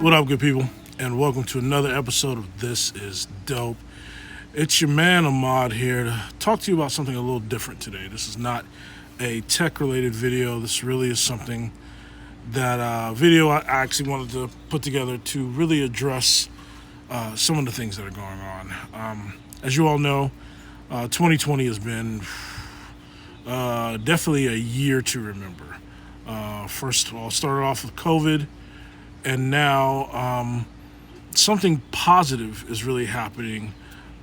What up, good people? And welcome to another episode of This Is Dope. It's your man Ahmad here to talk to you about something a little different today. This is not a tech-related video. This really is something that video I actually wanted to put together to really address some of the things that are going on. As you all know, 2020 has been definitely a year to remember. First of all, started off with COVID, and now something positive is really happening.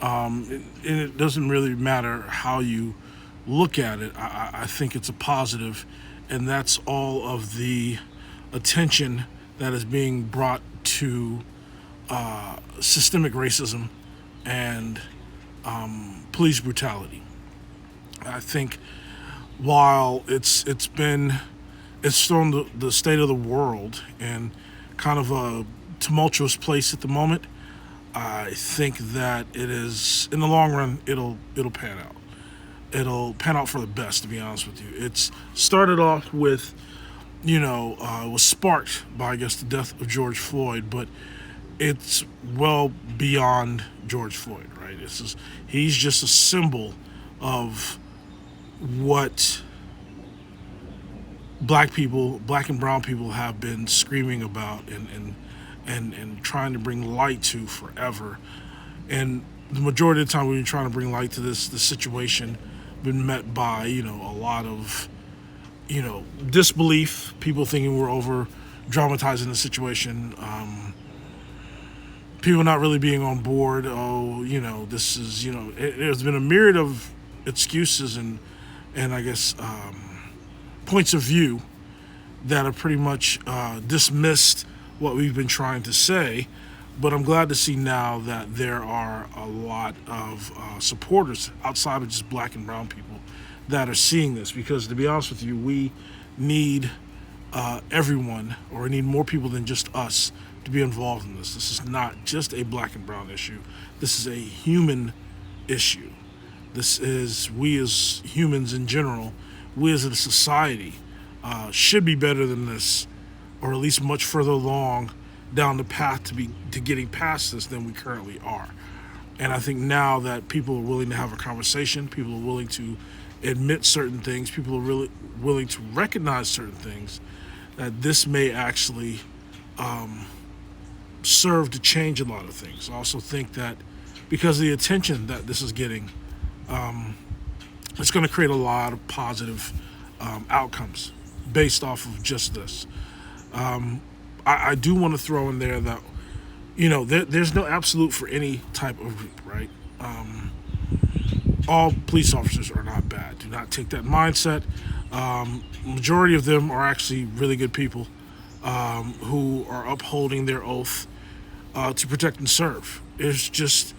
And it doesn't really matter how you look at it. I think it's a positive, and that's all of the attention that is being brought to systemic racism and police brutality. I think while it's thrown the state of the world in kind of a tumultuous place at the moment, I think that it is, in the long run, it'll pan out. It'll pan out for the best, to be honest with you. It's started off with, it was sparked by, I guess, the death of George Floyd, but it's well beyond George Floyd, right? He's just a symbol of what black and brown people have been screaming about and trying to bring light to forever. And the majority of the time we've been trying to bring light to this situation, been met by, a lot of, disbelief, people thinking we're over dramatizing the situation, people not really being on board. This is, there's been a myriad of excuses and I guess points of view that have pretty much dismissed what we've been trying to say. But I'm glad to see now that there are a lot of supporters outside of just black and brown people that are seeing this, because to be honest with you, we need everyone, or we need more people than just us to be involved in this. This is not just a black and brown issue. This is a human issue. This is, we as humans in general, we as a society should be better than this, or at least much further along down the path to getting past this than we currently are. And I think now that people are willing to have a conversation, people are willing to admit certain things, people are really willing to recognize certain things, that this may actually serve to change a lot of things. I also think that because of the attention that this is getting, it's going to create a lot of positive outcomes based off of just this. I do want to throw in there that, there's no absolute for any type of group, right? All police officers are not bad. Do not take that mindset. Majority of them are actually really good people who are upholding their oath to protect and serve. It's just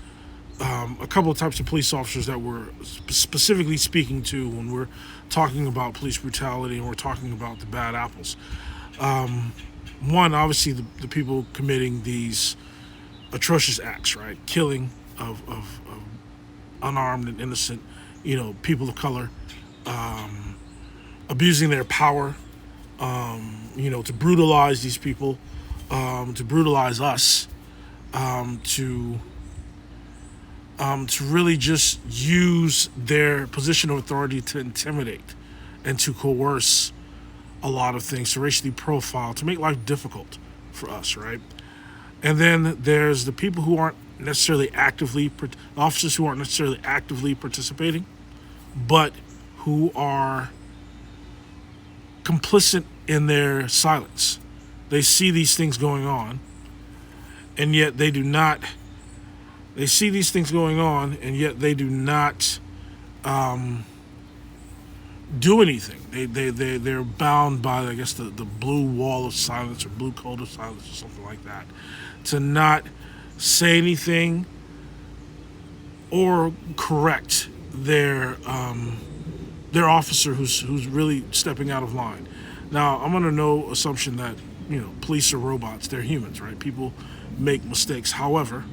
a couple of types of police officers that we're specifically speaking to when we're talking about police brutality and we're talking about the bad apples. One, obviously, the people committing these atrocious acts, right? Killing of unarmed and innocent, people of color, abusing their power, to brutalize these people, to brutalize us, to really just use their position of authority to intimidate and to coerce a lot of things, to racially profile, to make life difficult for us, right? And then there's the people who aren't necessarily officers who aren't necessarily actively participating, but who are complicit in their silence. They see these things going on, and yet they do not. They see these things going on, and yet they do not do anything. They're bound by, I guess, the blue wall of silence or blue code of silence or something like that, to not say anything or correct their officer who's really stepping out of line. Now, I'm under no assumption that police are robots. They're humans, right? People make mistakes. However,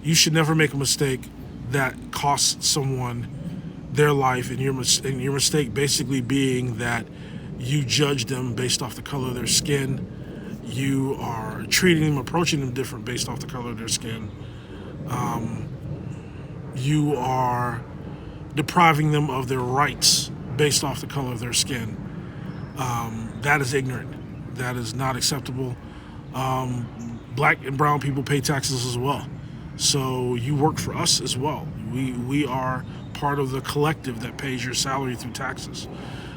you should never make a mistake that costs someone their life, and your mistake basically being that you judge them based off the color of their skin, You are treating them, approaching them different based off the color of their skin. You are depriving them of their rights based off the color of their skin. That is ignorant. That is not acceptable. Black and brown people pay taxes as well. So you work for us as well. We are part of the collective that pays your salary through taxes.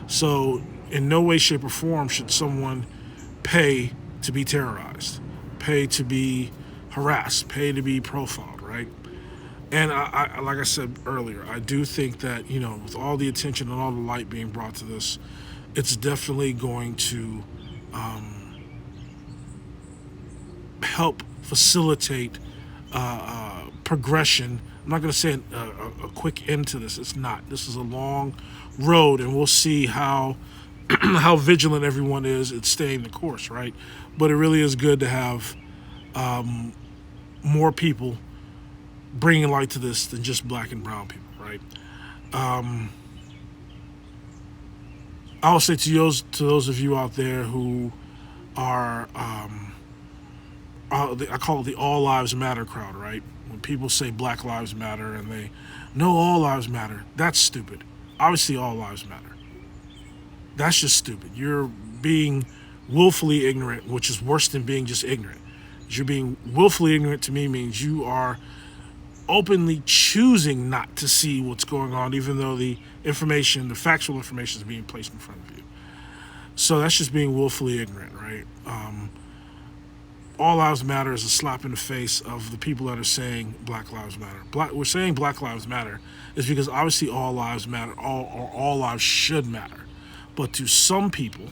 So in no way, shape, or form should someone pay to be terrorized, pay to be harassed, pay to be profiled, right? And I like I said earlier, I do think that, with all the attention and all the light being brought to this, it's definitely going to help facilitate progression. I'm not going to say a quick end to this. It's not. This is a long road, and we'll see how how vigilant everyone is at staying the course, right? But it really is good to have more people bringing light to this than just black and brown people, right? I will say to those of you out there who are, I call it the All Lives Matter crowd, right? When people say Black Lives Matter and they know All Lives Matter, that's stupid. Obviously, all lives matter. That's just stupid. You're being willfully ignorant, which is worse than being just ignorant. You're being willfully ignorant to me means you are openly choosing not to see what's going on, even though the information, the factual information, is being placed in front of you. So that's just being willfully ignorant, right? All Lives Matter is a slap in the face of the people that are saying Black Lives Matter. We're saying Black Lives Matter is because obviously all lives matter, all lives should matter. But to some people,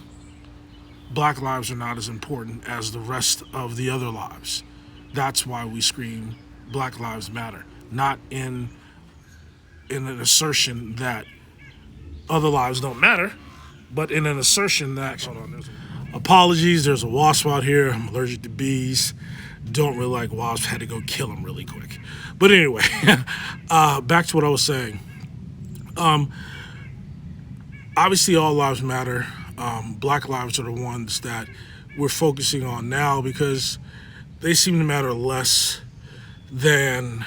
Black lives are not as important as the rest of the other lives. That's why we scream Black Lives Matter, not in an assertion that other lives don't matter, but in an assertion that, apologies, there's a wasp out here. I'm allergic to bees. Don't really like wasps. Had to go kill them really quick. But anyway, back to what I was saying. Obviously, all lives matter. Black lives are the ones that we're focusing on now because they seem to matter less than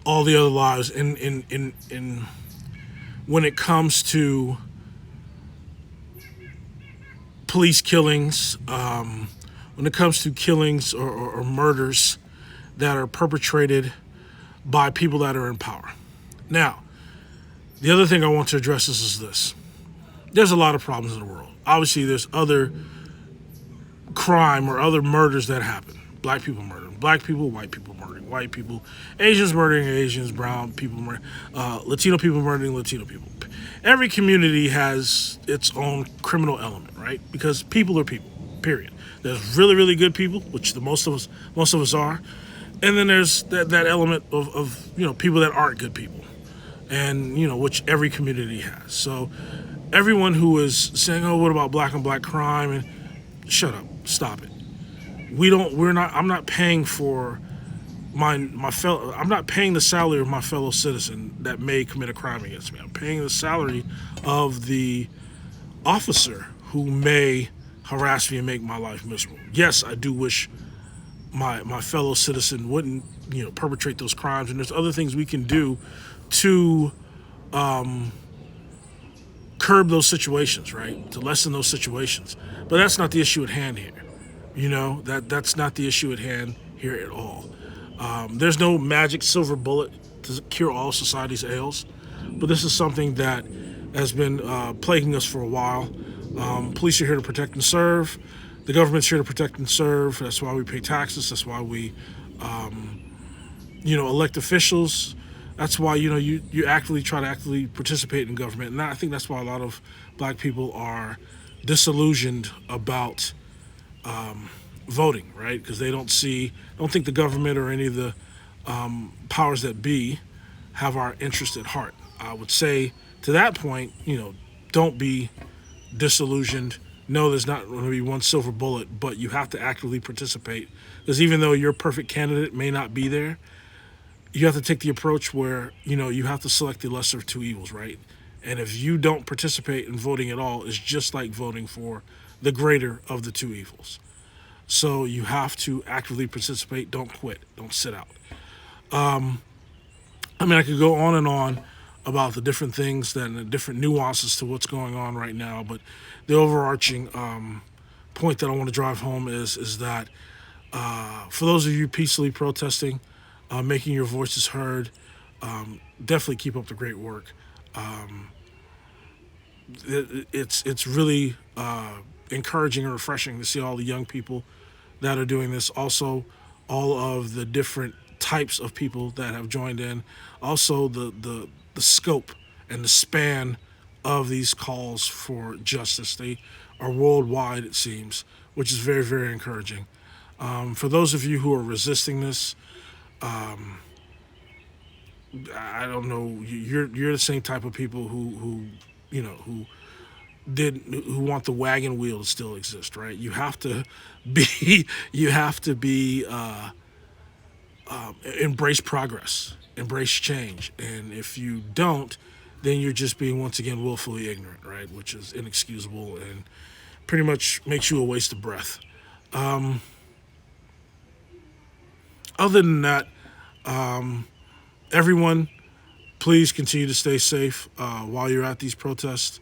all the other lives. In when it comes to police killings, when it comes to killings or murders that are perpetrated by people that are in power. Now, the other thing I want to address is this. There's a lot of problems in the world. Obviously, there's other crime or other murders that happen. Black people murdering black people, white people murdering white people, Asians murdering Asians, brown people murdering, Latino people murdering Latino people. Every community has its own criminal element, right? Because people are people, period. There's really, really good people, which most of us are, and then there's that element of people that aren't good people, and which every community has. So everyone who is saying, "Oh, what about black on black crime?" and shut up, stop it. I'm not paying for my fellow. I'm not paying the salary of my fellow citizen that may commit a crime against me. I'm paying the salary of the officer who may harass me and make my life miserable. Yes, I do wish my fellow citizen wouldn't perpetrate those crimes, and there's other things we can do to curb those situations, right? To lessen those situations. But that's not the issue at hand here. That's not the issue at hand here at all. There's no magic silver bullet to cure all society's ails, but this is something that has been plaguing us for a while. Police are here to protect and serve. The government's here to protect and serve. That's why we pay taxes. That's why we, elect officials. That's why you try to actively participate in government, and I think that's why a lot of black people are disillusioned about voting, right? Because they don't think the government or any of the powers that be have our interest at heart. I would say to that point, don't be disillusioned. No, there's not going to be one silver bullet, but you have to actively participate. Because even though your perfect candidate may not be there, you have to take the approach where, you have to select the lesser of two evils, right? And if you don't participate in voting at all, it's just like voting for the greater of the two evils. So you have to actively participate. Don't quit. Don't sit out. I mean, I could go on and on about the different things and the different nuances to what's going on right now, but the overarching point that I want to drive home is that for those of you peacefully protesting, making your voices heard, definitely keep up the great work. It's really encouraging and refreshing to see all the young people that are doing this. Also, all of the different types of people that have joined in. Also, the scope and the span of these calls for justice. They are worldwide, it seems, which is very, very encouraging. For those of you who are resisting this, I don't know. You're the same type of people who who want the wagon wheel to still exist, right? You have to be you have to be embrace progress, embrace change, and if you don't, then you're just being once again willfully ignorant, right? Which is inexcusable and pretty much makes you a waste of breath. Other than that, everyone, please continue to stay safe while you're at these protests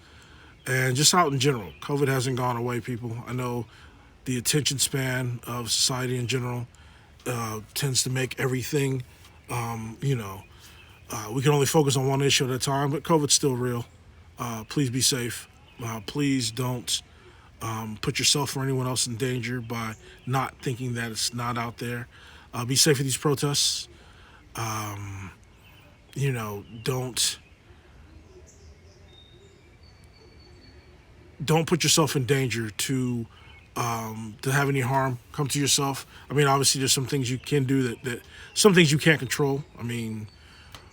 and just out in general. COVID hasn't gone away, people. I know the attention span of society in general tends to make everything, we can only focus on one issue at a time, but COVID's still real. Please be safe. Please don't put yourself or anyone else in danger by not thinking that it's not out there. Be safe at these protests. Don't put yourself in danger to have any harm come to yourself. I mean, obviously, there's some things you can do that some things you can't control. I mean,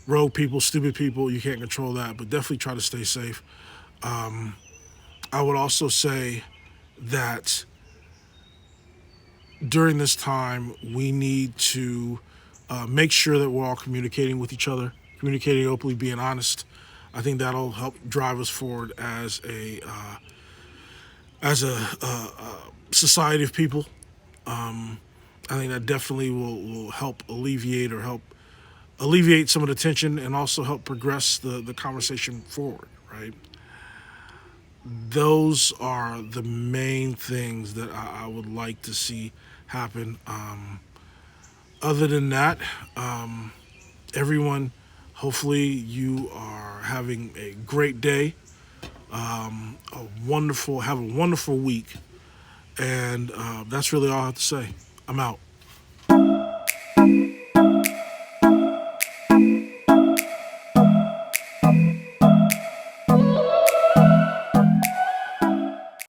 rogue people, stupid people, you can't control that, but definitely try to stay safe. I would also say that during this time, we need to make sure that we're all communicating with each other, communicating openly, being honest. I think that'll help drive us forward as a society of people. I think that definitely will help alleviate some of the tension and also help progress the conversation forward, right? Those are the main things that I would like to see happen. Other than that, everyone, hopefully you are having a great day, have a wonderful week, and that's really all I have to say. I'm out.